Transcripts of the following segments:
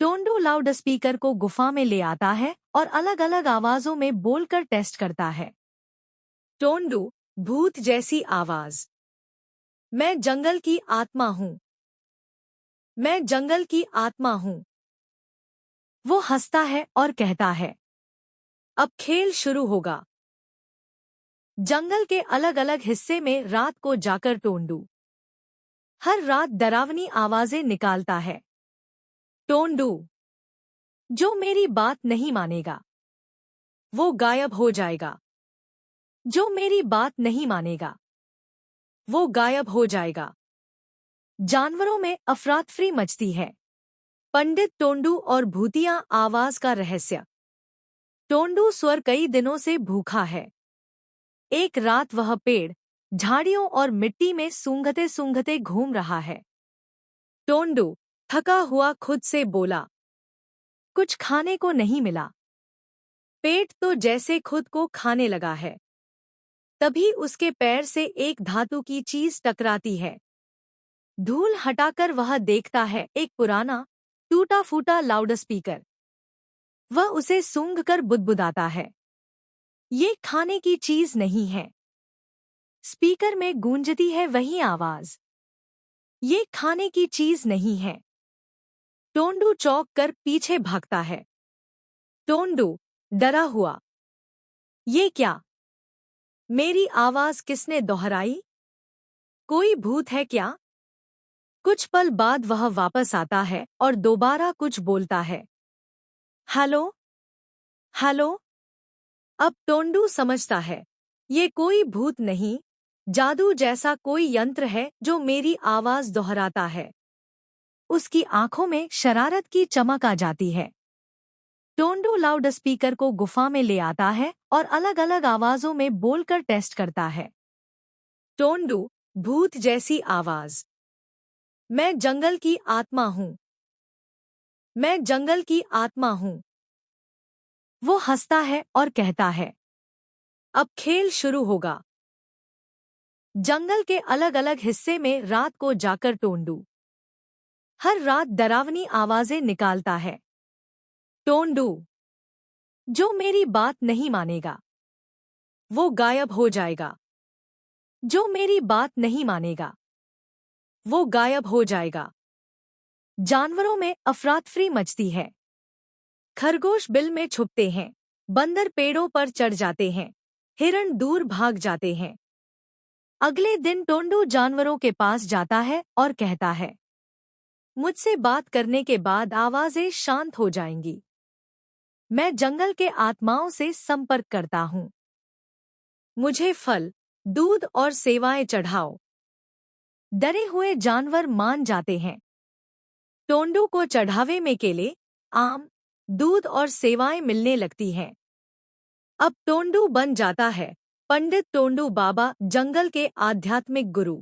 टोंडू loud speaker को गुफा में ले आता है और अलग अलग आवाजों में बोलकर टेस्ट करता है। टोंडू, भूत जैसी आवाज। मैं जंगल की आत्मा हूँ। मैं जंगल की आत्मा हूँ। वो हंसता है और कहता है, अब खेल शुरू होगा। जंगल के अलग अलग हिस्से में रात को जाकर टोंडू हर रात डरावनी आवाजें निकालता है। टोंडू, जो मेरी बात नहीं मानेगा वो गायब हो जाएगा। जो मेरी बात नहीं मानेगा वो गायब हो जाएगा। जानवरों में अफरातफरी मचती है। पंडित टोंडू और भूतिया आवाज का रहस्य। टोंडू स्वर कई दिनों से भूखा है। एक रात वह पेड़, झाड़ियों और मिट्टी में सूंघते सूंघते घूम रहा है। टोंडू थका हुआ खुद से बोला, कुछ खाने को नहीं मिला। पेट तो जैसे खुद को खाने लगा है। तभी उसके पैर से एक धातु की चीज टकराती है। धूल हटाकर वह देखता है एक पुराना, टूटा फूटा लाउडस्पीकर। वह उसे सूंघकर बुदबुदाता है, ये खाने की चीज नहीं है। स्पीकर में गूंजती है वही आवाज, ये खाने की चीज नहीं है। टोंडू चौंक कर पीछे भागता है। टोंडू डरा हुआ, ये क्या? मेरी आवाज किसने दोहराई? कोई भूत है क्या? कुछ पल बाद वह वापस आता है और दोबारा कुछ बोलता है, हेलो, हेलो। अब टोंडू समझता है, ये कोई भूत नहीं, जादू जैसा कोई यंत्र है जो मेरी आवाज दोहराता है। उसकी आंखों में शरारत की चमक आ जाती है। टोंडू लाउडस्पीकर को गुफा में ले आता है और अलग अलग आवाजों में बोलकर टेस्ट करता है। टोंडू, भूत जैसी आवाज। मैं जंगल की आत्मा हूँ। मैं जंगल की आत्मा हूँ। वो हंसता है और कहता है, अब खेल शुरू होगा। जंगल के अलग अलग हिस्से में रात को जाकर टोंडू हर रात डरावनी आवाजें निकालता है। टोंडू, जो मेरी बात नहीं मानेगा वो गायब हो जाएगा। जो मेरी बात नहीं मानेगा वो गायब हो जाएगा। जानवरों में अफरातफरी मचती है। खरगोश बिल में छुपते हैं, बंदर पेड़ों पर चढ़ जाते हैं, हिरण दूर भाग जाते हैं। अगले दिन टोंडू जानवरों के पास जाता है और कहता है, मुझसे बात करने के बाद आवाजें शांत हो जाएंगी। मैं जंगल के आत्माओं से संपर्क करता हूँ। मुझे फल, दूध और सेवाएं चढ़ाओ। डरे हुए जानवर मान जाते हैं। टोंडू को चढ़ावे में केले, आम, दूध और सेवाएं मिलने लगती हैं। अब टोंडू बन जाता है पंडित टोंडू बाबा, जंगल के आध्यात्मिक गुरु।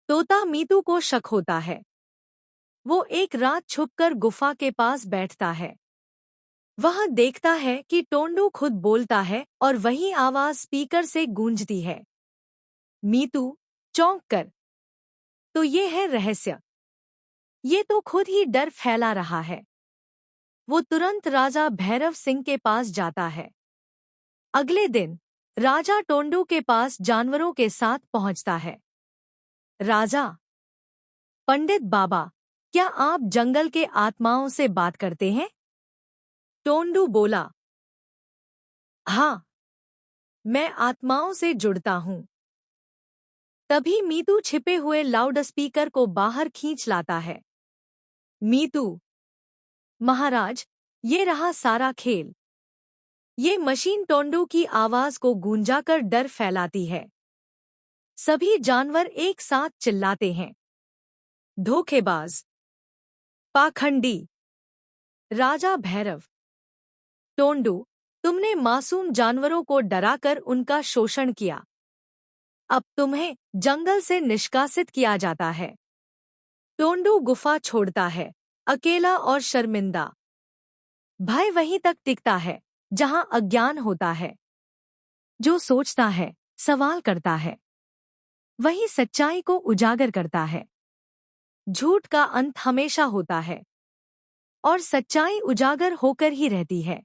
तोता मीतू को शक होता है। वो एक रात छुपकर गुफा के पास बैठता है। वह देखता है कि टोंडू खुद बोलता है और वही आवाज स्पीकर से गूंजती है। मीतू चौंक कर, तो ये है रहस्य। ये तो खुद ही डर फैला रहा है। वो तुरंत राजा भैरव सिंह के पास जाता है। अगले दिन राजा टोंडू के पास जानवरों के साथ पहुंचता है। राजा, पंडित बाबा, क्या आप जंगल के आत्माओं से बात करते हैं? टोंडू बोला, हाँ, मैं आत्माओं से जुड़ता हूँ। तभी मीतू छिपे हुए लाउडस्पीकर को बाहर खींच लाता है। मीतू, महाराज, ये रहा सारा खेल। ये मशीन टोंडू की आवाज को गूंजाकर डर फैलाती है। सभी जानवर एक साथ चिल्लाते हैं, धोखेबाज, पाखंडी, राजा भैरव। टोंडू, तुमने मासूम जानवरों को डराकर उनका शोषण किया। अब तुम्हें जंगल से निष्कासित किया जाता है। टोंडू गुफा छोड़ता है, अकेला और शर्मिंदा। भय वहीं तक टिकता है जहां अज्ञान होता है। जो सोचता है, सवाल करता है, वही सच्चाई को उजागर करता है। झूठ का अंत हमेशा होता है और सच्चाई उजागर होकर ही रहती है।